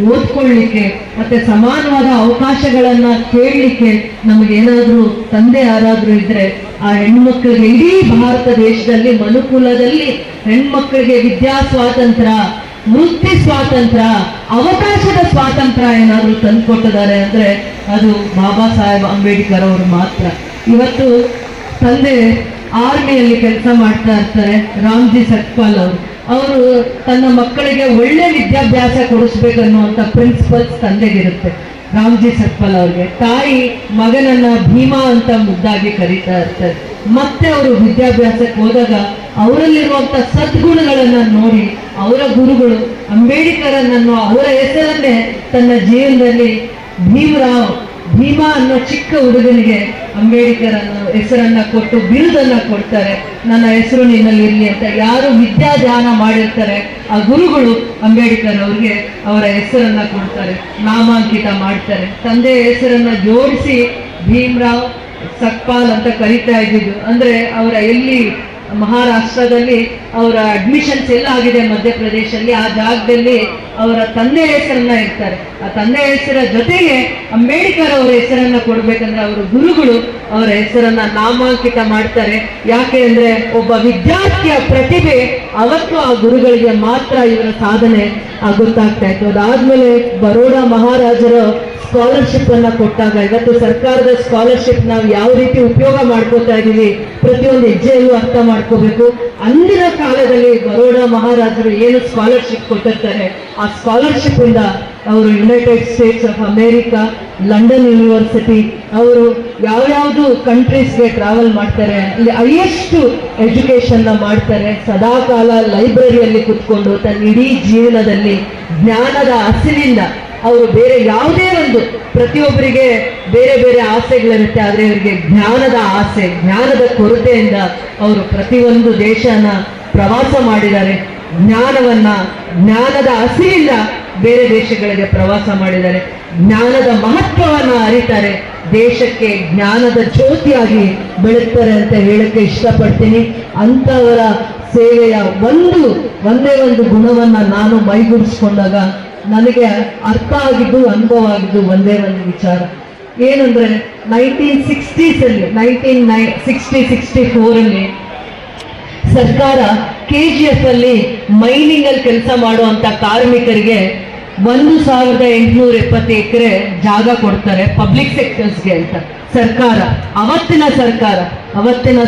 ಓದ್ಕೊಳ್ಳಿಕ್ಕೆ, ಮತ್ತೆ ಸಮಾನವಾದ ಅವಕಾಶಗಳನ್ನ ಕೇಳಲಿಕ್ಕೆ ನಮಗೇನಾದ್ರೂ ತಂದೆ ಯಾರಾದ್ರೂ ಇದ್ರೆ ಆ ಹೆಣ್ಮಕ್ಳಿಗೆ ಇಡೀ ಭಾರತ ದೇಶದಲ್ಲಿ ಮನುಕುಲದಲ್ಲಿ ಹೆಣ್ಮಕ್ಳಿಗೆ ವಿದ್ಯಾ ಸ್ವಾತಂತ್ರ್ಯ, ವೃತ್ತಿ ಸ್ವಾತಂತ್ರ್ಯ, ಅವಕಾಶದ ಸ್ವಾತಂತ್ರ್ಯ ಏನಾದ್ರು ತಂದುಕೊಟ್ಟಿದ್ದಾರೆ ಅಂದ್ರೆ ಅದು ಬಾಬಾ ಸಾಹೇಬ್ ಅಂಬೇಡ್ಕರ್ ಅವರು ಮಾತ್ರ. ಇವತ್ತು ತಂದೆ ಆರ್ಮಿಯಲ್ಲಿ ಕೆಲಸ ಮಾಡ್ತಾ ಇರ್ತಾರೆ, ರಾಮ್ಜಿ ಸಕ್ಪಾಲ್ ಅವರು ತನ್ನ ಮಕ್ಕಳಿಗೆ ಒಳ್ಳೆ ವಿದ್ಯಾಭ್ಯಾಸ ಕೊಡಿಸ್ಬೇಕನ್ನುವಂಥ ಪ್ರಿನ್ಸಿಪಲ್ಸ್ ತಂದೆಗಿರುತ್ತೆ. ರಾಮ್ಜಿ ಸಕ್ಪಾಲ್ ಅವ್ರಿಗೆ ತಾಯಿ ಮಗನನ್ನ ಭೀಮಾ ಅಂತ ಮುದ್ದಾಗಿ ಕರೀತಾ ಇರ್ತಾರೆ. ಮತ್ತೆ ಅವರು ವಿದ್ಯಾಭ್ಯಾಸಕ್ಕೆ ಹೋದಾಗ ಅವರಲ್ಲಿರುವಂತ ಸದ್ಗುಣಗಳನ್ನ ನೋಡಿ ಅವರ ಗುರುಗಳು ಅಂಬೇಡ್ಕರನ್ನು ಅವರ ಹೆಸರನ್ನೇ ತನ್ನ ಜೀವನದಲ್ಲಿ ಭೀಮಾ ಅನ್ನೋ ಚಿಕ್ಕ ಹುಡುಗನಿಗೆ ಅಂಬೇಡ್ಕರ್ ಅನ್ನೋ ಹೆಸರನ್ನ ಕೊಟ್ಟು ಬಿರುದನ್ನ ಕೊಡ್ತಾರೆ. ನನ್ನ ಹೆಸರು ನಿನ್ನಲ್ಲಿ ಇರಲಿ ಅಂತ ಯಾರು ವಿದ್ಯಾದಾನ ಮಾಡಿರ್ತಾರೆ ಆ ಗುರುಗಳು ಅಂಬೇಡ್ಕರ್ ಅವ್ರಿಗೆ ಅವರ ಹೆಸರನ್ನ ಕೊಡ್ತಾರೆ, ನಾಮಾಂಕಿತ ಮಾಡ್ತಾರೆ. ತಂದೆಯ ಹೆಸರನ್ನ ಜೋಡಿಸಿ ಭೀಮ್ರಾವ್ ಸಕ್ಪಾಲ್ ಅಂತ ಕರೀತಾ ಇದ್ದಿದ್ದು. ಅಂದ್ರೆ ಅವರ ಎಲ್ಲಿ ಮಹಾರಾಷ್ಟ್ರದಲ್ಲಿ ಅವರ ಅಡ್ಮಿಷನ್ಸ್ ಎಲ್ಲ ಆಗಿದೆ ಮಧ್ಯಪ್ರದೇಶಲ್ಲಿ, ಆ ಜಾಗದಲ್ಲಿ ಅವರ ತಂದೆ ಹೆಸರನ್ನ ಇರ್ತಾರೆ. ಆ ತಂದೆ ಹೆಸರ ಜೊತೆಗೆ ಅಂಬೇಡ್ಕರ್ ಅವರ ಹೆಸರನ್ನ ಕೊಡ್ಬೇಕಂದ್ರೆ ಅವರ ಗುರುಗಳು ಅವರ ಹೆಸರನ್ನ ನಾಮಾಂಕಿತ ಮಾಡ್ತಾರೆ. ಯಾಕೆ ಅಂದ್ರೆ ಒಬ್ಬ ವಿದ್ಯಾರ್ಥಿಯ ಪ್ರತಿಭೆ ಅವತ್ತು ಆ ಗುರುಗಳಿಗೆ ಮಾತ್ರ ಇವರ ಸಾಧನೆ ಗೊತ್ತಾಗ್ತಾ ಇತ್ತು. ಅದಾದ್ಮೇಲೆ ಬರೋಡಾ ಮಹಾರಾಜರ ಸ್ಕಾಲರ್ಶಿಪ್ ಅನ್ನ ಕೊಟ್ಟಾಗ ಇವತ್ತು ಸರ್ಕಾರದ ಸ್ಕಾಲರ್ಶಿಪ್ ನಾವು ಯಾವ ರೀತಿ ಉಪಯೋಗ ಮಾಡ್ಕೋತಾ ಇದೀವಿ ಪ್ರತಿಯೊಂದು ಹೆಜ್ಜೆಯಲ್ಲೂ ಅರ್ಥ ಮಾಡ್ಕೋಬೇಕು. ಅಂದಿನ ಕಾಲದಲ್ಲಿ ಬರೋಡಾ ಮಹಾರಾಜರು ಏನು ಸ್ಕಾಲರ್ಶಿಪ್ ಕೊಟ್ಟಿರ್ತಾರೆ ಆ ಸ್ಕಾಲರ್ಶಿಪ್ ಇಂದ ಅವರು United States of America, London university, ಅವರು ಯಾವ್ಯಾವ್ದು ಕಂಟ್ರೀಸ್ಗೆ ಟ್ರಾವೆಲ್ ಮಾಡ್ತಾರೆ, ಅಲ್ಲಿ ಹೈಯೆಸ್ಟ್ ಎಜುಕೇಶನ್ ಮಾಡ್ತಾರೆ. ಸದಾಕಾಲ ಲೈಬ್ರರಿಯಲ್ಲಿ ಕುತ್ಕೊಂಡು ತನ್ನ ಇಡೀ ಜೀವನದಲ್ಲಿ ಜ್ಞಾನದ ಹಸಿವಿಂದ ಅವರು ಬೇರೆ ಯಾವುದೇ ಒಂದು, ಪ್ರತಿಯೊಬ್ಬರಿಗೆ ಬೇರೆ ಬೇರೆ ಆಸೆಗಳಿರುತ್ತೆ, ಆದರೆ ಇವರಿಗೆ ಜ್ಞಾನದ ಆಸೆ, ಜ್ಞಾನದ ಕೊರತೆಯಿಂದ ಅವರು ಪ್ರತಿಯೊಂದು ದೇಶನ ಪ್ರವಾಸ ಮಾಡಿದ್ದಾರೆ. ಜ್ಞಾನದ ಹಸಿವಿಂದ ಬೇರೆ ದೇಶಗಳಿಗೆ ಪ್ರವಾಸ ಮಾಡಿದ್ದಾರೆ. ಜ್ಞಾನದ ಮಹತ್ವವನ್ನ ಅರಿತಾರೆ, ದೇಶಕ್ಕೆ ಜ್ಞಾನದ ಜ್ಯೋತಿಯಾಗಿ ಬೆಳಗ್ತಾರೆ ಅಂತ ಹೇಳಕ್ಕೆ ಇಷ್ಟಪಡ್ತೀನಿ. ಅಂಥವರ ಸೇವೆಯ ಒಂದೇ ಒಂದು ಗುಣವನ್ನ ನಾನು ಮೈಗೂಡಿಸ್ಕೊಂಡಾಗ ನನಗೆ ಅರ್ಥ ಆಗಿದ್ದು, ಅನುಭವ ಆಗಿದ್ದು ಒಂದೇ ಒಂದು ವಿಚಾರ ಏನಂದ್ರೆ 1960s ಅಲ್ಲಿ 1964 ಅಲ್ಲಿ ಸರ್ಕಾರ KGF ಅಲ್ಲಿ ಮೈನಿಂಗ್ ಅಲ್ಲಿ ಕೆಲಸ ಮಾಡುವಂತ ಕಾರ್ಮಿಕರಿಗೆ 1870 ಎಕರೆ ಜಾಗ ಕೊಡ್ತಾರೆ ಪಬ್ಲಿಕ್ ಸೆಕ್ಟರ್ಸ್ಗೆ ಅಂತ ಸರ್ಕಾರ. ಅವತ್ತಿನ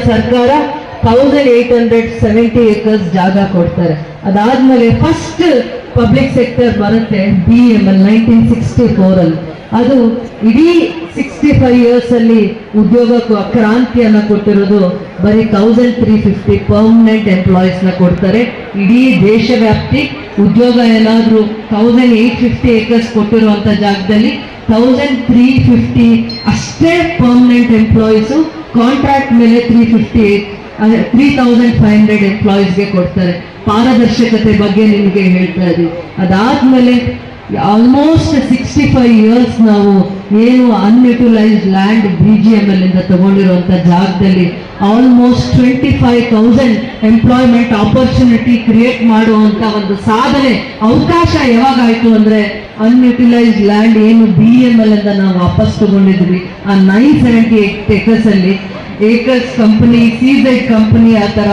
ಸರ್ಕಾರ 1870 acres ಜಾಗ ಕೊಡ್ತಾರೆ. ಅದಾದ್ಮೇಲೆ ಫಸ್ಟ್ ಪಬ್ಲಿಕ್ ಸೆಕ್ಟರ್ ಬರುತ್ತೆ BML 1964 ಅಲ್ಲಿ. ಅದು ಇಡೀ 65 years ಅಲ್ಲಿ ಉದ್ಯೋಗ ಕ್ರಾಂತಿಯನ್ನ ಕೊಟ್ಟಿರೋದು ಬರೀ 1350 ಪರ್ಮನೆಂಟ್ ಎಂಪ್ಲಾಯೀಸ್ ನ ಕೊಡ್ತಾರೆ. ಇಡೀ ದೇಶವ್ಯಾಪ್ತಿ ಉದ್ಯೋಗ ಏನಾದ್ರು 1850 acres ಕೊಟ್ಟಿರುವಂತ ಜಾಗದಲ್ಲಿ 1350 ಅಷ್ಟೇ ಪರ್ಮನೆಂಟ್ ಎಂಪ್ಲಾಯೀಸು, ಕಾಂಟ್ರಾಕ್ಟ್ ಮೇಲೆ 3500 ಎಂಪ್ಲಾಯೀಸ್ಗೆ ಕೊಡ್ತಾರೆ. ಪಾರದರ್ಶಕತೆ ಬಗ್ಗೆ ನಿಮಗೆ ಹೇಳ್ತಾ ಇದ್ದೀವಿ. ಅದಾದ್ಮೇಲೆ ಆಲ್ಮೋಸ್ಟ್ 65 years ನಾವು ಏನು ಅನ್ಯುಟಿಲೈಸ್ಡ್ ಲ್ಯಾಂಡ್ BGML ಇಂದ ತಗೊಂಡಿರುವಂತ ಜಾಗದಲ್ಲಿ ಆಲ್ಮೋಸ್ಟ್ 25,000 ಎಂಪ್ಲಾಯ್ಮೆಂಟ್ ಆಪರ್ಚುನಿಟಿ ಕ್ರಿಯೇಟ್ ಮಾಡುವಂತ ಒಂದು ಸಾಧನೆ ಅವಕಾಶ ಯಾವಾಗಾಯ್ತು ಅಂದ್ರೆ ಅನ್ಯುಟಿಲೈಸ್ಡ್ ಲ್ಯಾಂಡ್ ಏನು BML ಇಂದ ನಾವು ವಾಪಸ್ ತಗೊಂಡಿದ್ವಿ ಆ 978 acres ಅಲ್ಲಿ ಏಕರ್ಸ್ ಕಂಪನಿ, CZ ಕಂಪನಿ, ಆ ತರ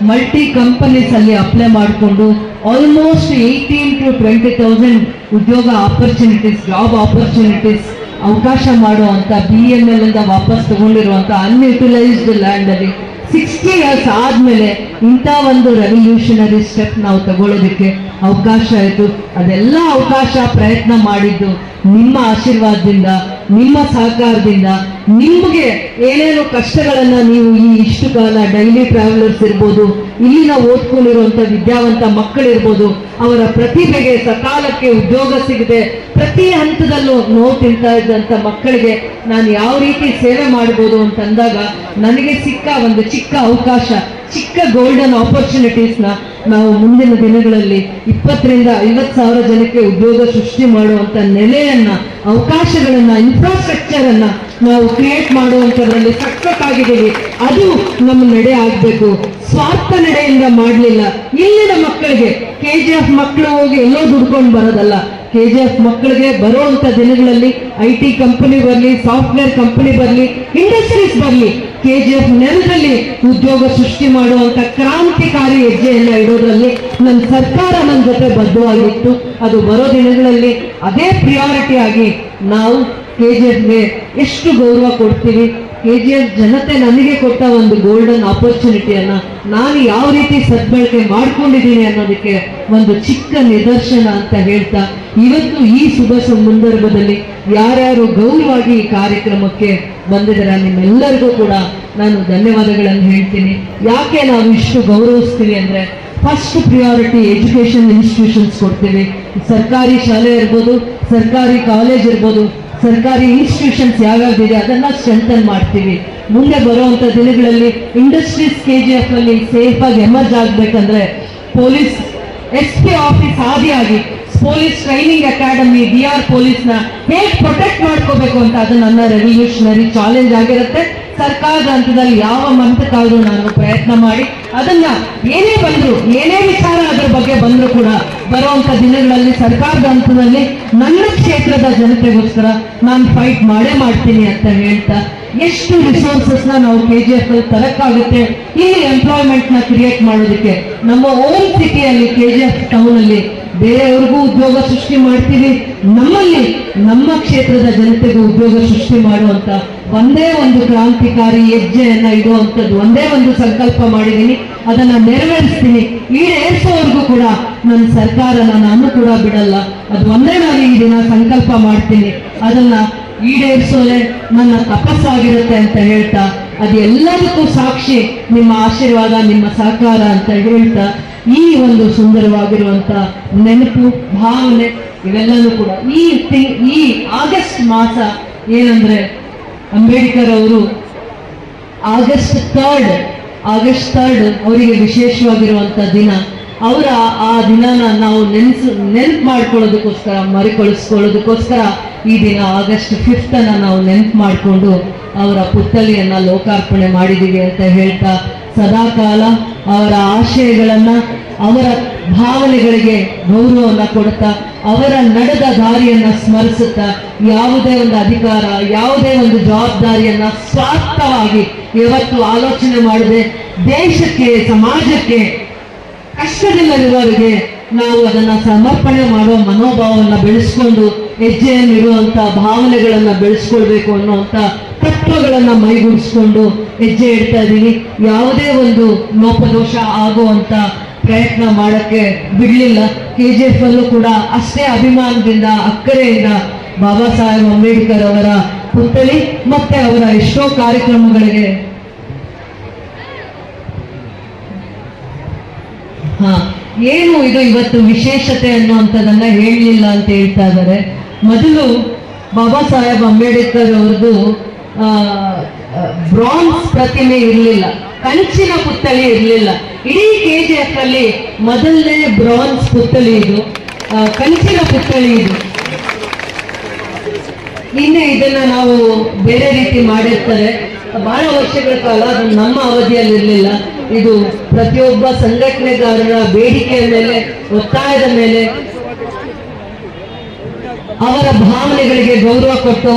ಮಲ್ಟಿ ಕಂಪನೀಸ್ ಅಲ್ಲಿ ಅಪ್ಲೈ ಮಾಡಿಕೊಂಡು ಆಲ್ಮೋಸ್ಟ್ 18 to 20,000 ಉದ್ಯೋಗ ಆಪರ್ಚುನಿಟೀಸ್, ಜಾಬ್ ಆಪರ್ಚುನಿಟೀಸ್ ಅವಕಾಶ ಮಾಡುವಂತ BML ಇಂದ ವಾಪಸ್ ತಗೊಂಡಿರುವಂತ ಅನ್ಯುಟಿಲೈಸ್ಡ್ ಲ್ಯಾಂಡ್ ಅಲ್ಲಿ 60 years ಆದ್ಮೇಲೆ ಇಂಥ ಒಂದು ರೆವಲ್ಯೂಷನರಿ ಸ್ಟೆಪ್ ನಾವು ತಗೊಳ್ಳೋದಕ್ಕೆ ಅವಕಾಶ ಆಯಿತು. ಅದೆಲ್ಲ ಅವಕಾಶ ಪ್ರಯತ್ನ ಮಾಡಿದ್ದು ನಿಮ್ಮ ಆಶೀರ್ವಾದದಿಂದ, ನಿಮ್ಮ ಸಹಕಾರದಿಂದ. ನಿಮಗೆ ಏನೇನು ಕಷ್ಟಗಳನ್ನ ನೀವು ಈ ಇಷ್ಟು ಕಾಲ ಡೈಲಿ ಟ್ರಾವೆಲರ್ಸ್ ಇರ್ಬೋದು, ಇಲ್ಲಿನ ಓದ್ಕೊಂಡಿರುವಂತ ವಿದ್ಯಾವಂತ ಮಕ್ಕಳಿರ್ಬೋದು, ಅವರ ಪ್ರತಿಭೆಗೆ ಸಕಾಲಕ್ಕೆ ಉದ್ಯೋಗ ಸಿಗದೆ ಪ್ರತಿ ಹಂತದಲ್ಲೂ ನೋವು ತಿಂತಾ ಇದ್ದಂತ ಮಕ್ಕಳಿಗೆ ನಾನು ಯಾವ ರೀತಿ ಸೇವೆ ಮಾಡ್ಬೋದು ಅಂತಂದಾಗ ನನಗೆ ಸಿಕ್ಕ ಒಂದು ಚಿಕ್ಕ ಅವಕಾಶ, ಚಿಕ್ಕ ಗೋಲ್ಡನ್ ಆಪರ್ಚುನಿಟೀಸ್ನ ನಾವು ಮುಂದಿನ ದಿನಗಳಲ್ಲಿ 20,000 to 50,000 ಜನಕ್ಕೆ ಉದ್ಯೋಗ ಸೃಷ್ಟಿ ಮಾಡುವಂತ ನೆಲೆಯನ್ನ, ಅವಕಾಶಗಳನ್ನ, ಇನ್ಫ್ರಾಸ್ಟ್ರಕ್ಚರ್ ಅನ್ನ ನಾವು ಕ್ರಿಯೇಟ್ ಮಾಡುವಂತದ್ರಲ್ಲಿ ಸಕ್ಸಸ್ ಆಗಿದ್ದೀವಿ. ಅದು ನಮ್ಮ ನಡೆ ಆಗ್ಬೇಕು. ಸ್ವಾರ್ಥ ನಡೆಯಿಂದ ಮಾಡಲಿಲ್ಲ. ಇಲ್ಲಿನ ಮಕ್ಕಳಿಗೆ KGF ಮಕ್ಕಳು ಹೋಗಿ ಎಲ್ಲೋ ದುಡ್ಕೊಂಡು ಬರೋದಲ್ಲ. KGF ಮಕ್ಕಳಿಗೆ ಬರುವಂತ ದಿನಗಳಲ್ಲಿ IT ಕಂಪನಿ ಬರಲಿ, ಸಾಫ್ಟ್ವೇರ್ ಕಂಪನಿ ಬರಲಿ, ಇಂಡಸ್ಟ್ರೀಸ್ ಬರಲಿ, KGF ನೆಲದಲ್ಲಿ ಉದ್ಯೋಗ ಸೃಷ್ಟಿ ಮಾಡುವಂತ ಕ್ರಾಂತಿಕಾರಿ ಹೆಜ್ಜೆಯನ್ನ ಇಡೋದ್ರಲ್ಲಿ ನನ್ನ ಸರ್ಕಾರ ನನ್ನ ಜೊತೆ ಬದ್ಧವಾಗಿತ್ತು. ಅದು ಬರೋ ದಿನಗಳಲ್ಲಿ ಅದೇ ಪ್ರಿಯಾರಿಟಿ ಆಗಿ ನಾವು KGFಗೆ ಎಷ್ಟು ಗೌರವ ಕೊಡ್ತೀವಿ, KGF ಜನತೆ ನನಗೆ ಕೊಟ್ಟ ಒಂದು ಗೋಲ್ಡನ್ ಆಪರ್ಚುನಿಟಿಯನ್ನ ನಾನು ಯಾವ ರೀತಿ ಸದ್ಬಳಕೆ ಮಾಡ್ಕೊಂಡಿದ್ದೀನಿ ಅನ್ನೋದಕ್ಕೆ ಒಂದು ಚಿಕ್ಕ ನಿದರ್ಶನ ಅಂತ ಹೇಳ್ತಾ, ಇವತ್ತು ಈ ಶುಭ ಸಂದರ್ಭದಲ್ಲಿ ಯಾರ್ಯಾರು ಗೌರವವಾಗಿ ಈ ಕಾರ್ಯಕ್ರಮಕ್ಕೆ ಬಂದಿದ್ದಾರೆ ನಿಮ್ಮೆಲ್ಲರಿಗೂ ಕೂಡ ನಾನು ಧನ್ಯವಾದಗಳನ್ನು ಹೇಳ್ತೀನಿ. ಯಾಕೆ ನಾವು ಇಷ್ಟು ಗೌರವಿಸ್ತೀವಿ ಅಂದ್ರೆ, ಫಸ್ಟ್ ಪ್ರಿಯಾರಿಟಿ ಎಜುಕೇಶನ್ ಇನ್ಸ್ಟಿಟ್ಯೂಷನ್ಸ್ ಕೊಡ್ತೀವಿ. ಸರ್ಕಾರಿ ಶಾಲೆ ಇರ್ಬೋದು, ಸರ್ಕಾರಿ ಕಾಲೇಜ್ ಇರ್ಬೋದು, ಸರ್ಕಾರಿ ಇನ್ಸ್ಟಿಟ್ಯೂಷನ್ಸ್ ಯಾವ್ಯಾವ್ದಿದೆ ಅದನ್ನ ಸ್ಟ್ರೆಂಥನ್ ಮಾಡ್ತೀವಿ. ಮುಂದೆ ಬರುವಂತ ದಿನಗಳಲ್ಲಿ ಇಂಡಸ್ಟ್ರೀಸ್ KGF ಅಲ್ಲಿ ಸೇಫ್ ಆಗಿ ಎಮರ್ಜ್ ಆಗ್ಬೇಕಂದ್ರೆ ಪೊಲೀಸ್ SP ಆಫೀಸ್ ಆದಿಯಾಗಿ ಪೊಲೀಸ್ ಟ್ರೈನಿಂಗ್ ಅಕಾಡೆಮಿ, DR ಪೊಲೀಸ್ನ ಹೇಗೆ ಪ್ರೊಟೆಕ್ಟ್ ಮಾಡ್ಕೋಬೇಕು ಅಂತ ಅದು ನನ್ನ ರೆವಲ್ಯೂಷನರಿ ಚಾಲೆಂಜ್ ಆಗಿರುತ್ತೆ. ಸರ್ಕಾರದ ಹಂತದಲ್ಲಿ ಯಾವ ಹಂತಕ್ಕಾದ್ರೂ ನಾನು ಪ್ರಯತ್ನ ಮಾಡಿ ಅದನ್ನ ಏನೇ ಬಂದ್ರು, ಏನೇ ವಿಚಾರ ಅದ್ರ ಬಗ್ಗೆ ಬಂದ್ರು ಕೂಡ ಬರುವಂತ ದಿನಗಳಲ್ಲಿ ಸರ್ಕಾರದ ಹಂತದಲ್ಲಿ ನನ್ನ ಕ್ಷೇತ್ರದ ಜನತೆಗೋಸ್ಕರ ನಾನು ಫೈಟ್ ಮಾಡೇ ಮಾಡ್ತೀನಿ ಅಂತ ಹೇಳ್ತಾ, ಎಷ್ಟು ರಿಸೋರ್ಸಸ್ ನಾವು KGF ಅಲ್ಲಿ ತರಕ್ಕಾಗುತ್ತೆ ಇಲ್ಲಿ ಎಂಪ್ಲಾಯ್ಮೆಂಟ್ ನ ಕ್ರಿಯೇಟ್ ಮಾಡೋದಕ್ಕೆ. ನಮ್ಮ ಓನ್ ಸಿಟಿಯಲ್ಲಿ KGF ಟೌನ್ ಅಲ್ಲಿ ಬೇರೆಯವ್ರಿಗೂ ಉದ್ಯೋಗ ಸೃಷ್ಟಿ ಮಾಡ್ತೀವಿ, ನಮ್ಮಲ್ಲಿ ನಮ್ಮ ಕ್ಷೇತ್ರದ ಜನತೆಗೂ ಉದ್ಯೋಗ ಸೃಷ್ಟಿ ಮಾಡುವಂತ ಒಂದೇ ಒಂದು ಕ್ರಾಂತಿಕಾರಿ ಹೆಜ್ಜೆಯನ್ನ ಇಡುವಂಥದ್ದು ಒಂದೇ ಒಂದು ಸಂಕಲ್ಪ ಮಾಡಿದ್ದೀನಿ. ಅದನ್ನ ನೆರವೇರಿಸ್ತೀನಿ. ಈಡೇರಿಸೋವರೆಗೂ ಕೂಡ ನನ್ನ ಸರ್ಕಾರನ ನಾನು ಕೂಡ ಬಿಡಲ್ಲ. ಅದು ಒಂದೇ ನಾನು ಈ ದಿನ ಸಂಕಲ್ಪ ಮಾಡ್ತೀನಿ. ಅದನ್ನ ಈಡೇರಿಸೋದೇ ನನ್ನ ತಪಸ್ಸಾಗಿರುತ್ತೆ ಅಂತ ಹೇಳ್ತಾ, ಅದೆಲ್ಲದಕ್ಕೂ ಸಾಕ್ಷಿ ನಿಮ್ಮ ಆಶೀರ್ವಾದ, ನಿಮ್ಮ ಸಹಕಾರ ಅಂತ ಹೇಳ್ತಾ, ಈ ಒಂದು ಸುಂದರವಾಗಿರುವಂತ ನೆನಪು, ಭಾವನೆ ಇವೆಲ್ಲನೂ ಕೂಡ ಈ ಆಗಸ್ಟ್ ಮಾಸ ಏನಂದ್ರೆ ಅಂಬೇಡ್ಕರ್ ಅವರು ಆಗಸ್ಟ್ 3 ಅವರಿಗೆ ವಿಶೇಷವಾಗಿರುವಂತ ದಿನ. ಅವರ ಆ ದಿನನ ನಾವು ನೆನಪು ಮಾಡ್ಕೊಳ್ಳೋದಕ್ಕೋಸ್ಕರ, ಮರುಕಳಿಸ್ಕೊಳ್ಳೋದಕ್ಕೋಸ್ಕರ ಈ ದಿನ ಆಗಸ್ಟ್ 5th ನಾವು ನೆನಪು ಮಾಡಿಕೊಂಡು ಅವರ ಪುತ್ಥಳಿಯನ್ನ ಲೋಕಾರ್ಪಣೆ ಮಾಡಿದ್ದೀವಿ ಅಂತ ಹೇಳ್ತಾ, ಸದಾಕಾಲ ಅವರ ಆಶಯಗಳನ್ನ, ಅವರ ಭಾವನೆಗಳಿಗೆ ಗೌರವವನ್ನು ಕೊಡುತ್ತಾ, ಅವರ ನಡೆದ ದಾರಿಯನ್ನ ಸ್ಮರಿಸುತ್ತಾ, ಯಾವುದೇ ಒಂದು ಅಧಿಕಾರ, ಯಾವುದೇ ಒಂದು ಜವಾಬ್ದಾರಿಯನ್ನ ಸ್ವಾರ್ಥವಾಗಿ ಯಾವತ್ತು ಆಲೋಚನೆ ಮಾಡದೆ ದೇಶಕ್ಕೆ, ಸಮಾಜಕ್ಕೆ, ಕಷ್ಟದಲ್ಲಿರುವವರಿಗೆ ನಾವು ಅದನ್ನ ಸಮರ್ಪಣೆ ಮಾಡುವ ಮನೋಭಾವವನ್ನು ಬೆಳೆಸ್ಕೊಂಡು ಹೆಜ್ಜೆಯನ್ನಿಡುವಂತ ಭಾವನೆಗಳನ್ನ ಬೆಳೆಸ್ಕೊಳ್ಬೇಕು ಅನ್ನುವಂತ ತತ್ವಗಳನ್ನ ಮೈಗೂಡಿಸ್ಕೊಂಡು ಹೆಜ್ಜೆ ಇಡ್ತಾ ಇದ್ದೀವಿ. ಯಾವುದೇ ಒಂದು ಲೋಪದೋಷ ಆಗುವಂತ ಪ್ರಯತ್ನ ಮಾಡಕ್ಕೆ ಬಿಡ್ಲಿಲ್ಲ. KGF ಅಲ್ಲೂ ಕೂಡ ಅಷ್ಟೇ ಅಭಿಮಾನದಿಂದ ಅಕ್ಕರೆಯಿಂದ ಬಾಬಾ ಸಾಹೇಬ್ ಅಂಬೇಡ್ಕರ್ ಅವರ ಪುತ್ಥಳಿ ಮತ್ತೆ ಅವರ ಎಷ್ಟೋ ಕಾರ್ಯಕ್ರಮಗಳಿಗೆ ಏನು ಇದು ಇವತ್ತು ವಿಶೇಷತೆ ಅನ್ನುವಂಥದ್ದನ್ನ ಹೇಳಲಿಲ್ಲ ಅಂತ ಹೇಳ್ತಾ ಇದ್ದಾರೆ. ಮೊದಲು ಬಾಬಾ ಸಾಹೇಬ್ ಅಂಬೇಡ್ಕರ್ ಅವ್ರದ್ದು ಬ್ರಾನ್ಸ್ ಪ್ರತಿಮೆ ಇರಲಿಲ್ಲ, ಕಂಚಿನ ಪುತ್ಥಳಿ ಇರಲಿಲ್ಲ. ಇಡೀ KGF ಅಲ್ಲಿ ಮೊದಲನೇ ಬ್ರಾನ್ಸ್ ಪುತ್ಥಳಿ ಇದು, ಕಂಚಿನ ಪುತ್ಥಳಿ ಇದು. ನಿನ್ನೆ ಇದನ್ನ ನಾವು ಬೇರೆ ರೀತಿ ಮಾಡಿರ್ತಾರೆ, ಬಹಳ ವರ್ಷಗಳ ಕಾಲ ಅದು ನಮ್ಮ ಅವಧಿಯಲ್ಲಿ ಇರಲಿಲ್ಲ. ಇದು ಪ್ರತಿಯೊಬ್ಬ ಸಂಘಟನೆಗಾರರ ಬೇಡಿಕೆಯ ಮೇಲೆ, ಒತ್ತಾಯದ ಮೇಲೆ, ಅವರ ಭಾವನೆಗಳಿಗೆ ಗೌರವ ಕೊಟ್ಟು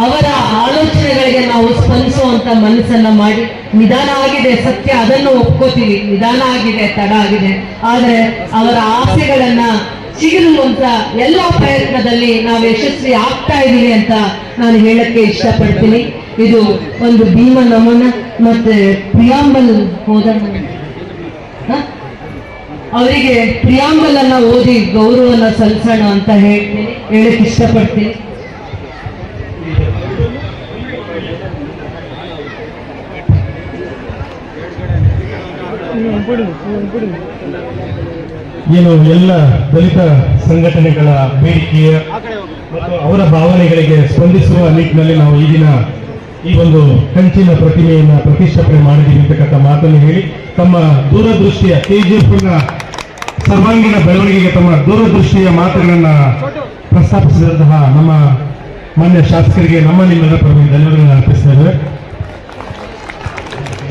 ಅವರ ಆಲೋಚನೆಗಳಿಗೆ ನಾವು ಸ್ಪಂದಿಸುವಂತ ಮನಸ್ಸನ್ನ ಮಾಡಿ, ನಿಧಾನ ಆಗಿದೆ ಸತ್ಯ, ಅದನ್ನು ಒಪ್ಕೋತೀವಿ, ನಿಧಾನ ಆಗಿದೆ, ತಡ ಆಗಿದೆ, ಆದರೆ ಅವರ ಆಸೆಗಳನ್ನ ಸಿಗಲುವಂತ ಎಲ್ಲ ಪ್ರಯತ್ನದಲ್ಲಿ ನಾವು ಯಶಸ್ವಿ ಆಗ್ತಾ ಇದೀವಿ ಅಂತ ನಾನು ಹೇಳಕ್ಕೆ ಇಷ್ಟಪಡ್ತೀನಿ. ಇದು ಒಂದು ಭೀಮ ನಮನ ಮತ್ತೆ ಪ್ರಿಯಾಂಬಲ್ ಅವರಿಗೆ ಪ್ರಿಯಾಂಬಲ್ ಅನ್ನ ಓದಿ ಗೌರವನ ಸಲ್ಲಿಸೋಣ ಅಂತ ಹೇಳಕ್ ಇಷ್ಟಪಡ್ತೀನಿ. ಏನು ಎಲ್ಲ ದಲಿತ ಸಂಘಟನೆಗಳ ಬೇಡಿಕೆಯ ಮತ್ತು ಅವರ ಭಾವನೆಗಳಿಗೆ ಸ್ಪಂದಿಸುವ ನಿಟ್ಟಿನಲ್ಲಿ ನಾವು ಈ ದಿನ ಈ ಒಂದು ಕಂಚಿನ ಪ್ರತಿಮೆಯನ್ನು ಪ್ರತಿಷ್ಠಾಪನೆ ಮಾಡಿದ್ದೀವಿ ಅಂತಕ್ಕಂಥ ಮಾತನ್ನು ಹೇಳಿ, ತಮ್ಮ ದೂರದೃಷ್ಟಿಯ KGFನ ಸರ್ವಾಂಗೀಣ ಬೆಳವಣಿಗೆಗೆ ತಮ್ಮ ದೂರದೃಷ್ಟಿಯ ಮಾತುಗಳನ್ನು ಪ್ರಸ್ತಾಪಿಸಿದಂತಹ ನಮ್ಮ ಮಾನ್ಯ ಶಾಸಕರಿಗೆ ನಮ್ಮ ನಿಮ್ಮೆಲ್ಲರ ಪರವಾಗಿ ಧನ್ಯವಾದಗಳನ್ನು ಅರ್ಪಿಸ್ತಾ ಇದ್ದೇವೆ.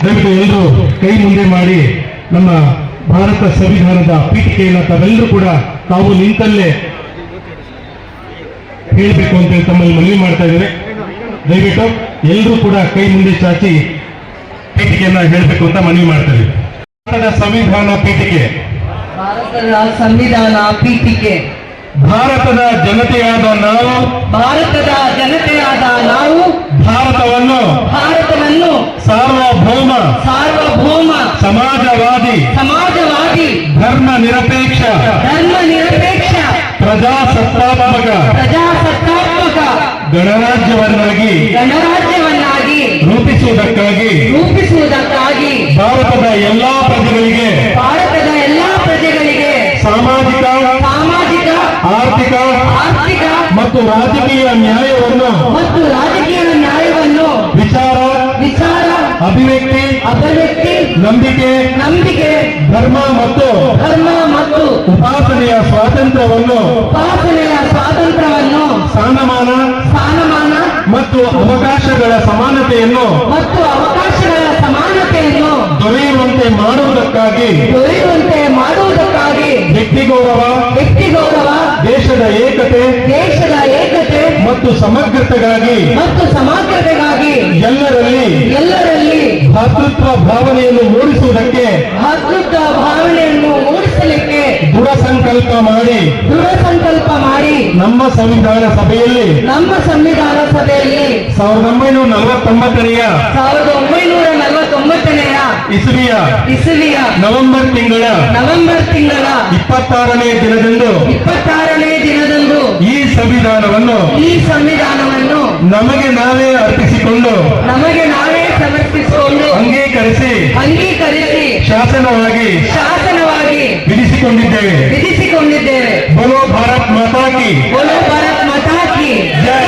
ದಯವಿಟ್ಟು ಎಲ್ಲರೂ ಕೈ ಮುಂದೆ ಮಾಡಿ ನಮ್ಮ ಭಾರತ ಸಂವಿಧಾನದ ಪೀಠಿಕೆಯನ್ನು ತಾವೆಲ್ಲರೂ ಕೂಡ ತಾವು ನಿಂತಲ್ಲೇ ಹೇಳಬೇಕು ಅಂತೇಳಿ ತಮ್ಮಲ್ಲಿ ಮನವಿ ಮಾಡ್ತಾ ಇದ್ದೇವೆ. ದಯವಿಟ್ಟು ಎಲ್ಲರೂ ಕೂಡ ಕೈ ಮುಂದೆ ಚಾಚಿ ಪೀಠಿಕೆಯನ್ನ ಹೇಳಬೇಕು ಅಂತ ಮನವಿ ಮಾಡ್ತಾ ಇದ್ದೇವೆ. ಭಾರತದ ಸಂವಿಧಾನ ಪೀಠಿಕೆ, ಭಾರತದ ಸಂವಿಧಾನ ಪೀಠಿಕೆ, ಭಾರತದ ಜನತೆಯಾದ ನಾವು, ಭಾರತದ ಜನತೆಯಾದ ನಾವು ಭಾರತವನ್ನು ಸಾರ್ವಭೌಮ ಸಮಾಜವಾದಿ ಧರ್ಮ ನಿರಪೇಕ್ಷ ಪ್ರಜಾಸತ್ತಾತ್ಮಕ ಗಣರಾಜ್ಯವನ್ನಾಗಿ ರೂಪಿಸುವುದಕ್ಕಾಗಿ ಭಾರತದ ಎಲ್ಲಾ ಪ್ರಜೆಗಳಿಗೆ ಸಾಮಾಜಿಕ ಆರ್ಥಿಕ ಮತ್ತು ರಾಜಕೀಯ ನ್ಯಾಯವನ್ನು ವಿಚಾರ ಅಭಿವ್ಯಕ್ತಿ ನಂಬಿಕೆ ಧರ್ಮ ಮತ್ತು ಉಪಾಸನೆಯ ಸ್ವಾತಂತ್ರ್ಯವನ್ನು ಸ್ಥಾನಮಾನ ಮತ್ತು ಅವಕಾಶಗಳ ಸಮಾನತೆಯನ್ನು ದೊರೆಯುವಂತೆ ಮಾಡುವುದಕ್ಕಾಗಿ ವ್ಯಕ್ತಿ ಗೌರವ ದೇಶದ ಏಕತೆ ಮತ್ತು ಸಮಗ್ರತೆಗಾಗಿ ಎಲ್ಲರಲ್ಲಿ ಭಾತೃತ್ವ ಭಾವನೆಯನ್ನು ಮೂಡಿಸುವುದಕ್ಕೆ ದೃಢ ಸಂಕಲ್ಪ ಮಾಡಿ ನಮ್ಮ ಸಂವಿಧಾನ ಸಭೆಯಲ್ಲಿ 1949ನೇ ಇಸವಿಯ ನವೆಂಬರ್ ತಿಂಗಳ 26ನೇ ದಿನದಂದು ಈ ಸಂವಿಧಾನವನ್ನು ನಮಗೆ ನಾವೇ ಅರ್ಪಿಸಿಕೊಂಡು ಅಂಗೀಕರಿಸಿ ಶಾಸನವಾಗಿ ವಿಧಿಸಿಕೊಂಡಿದ್ದೇವೆ. ಬೋಲೋ ಭಾರತ್ ಮಾತಾ ಕಿ ಜೈ.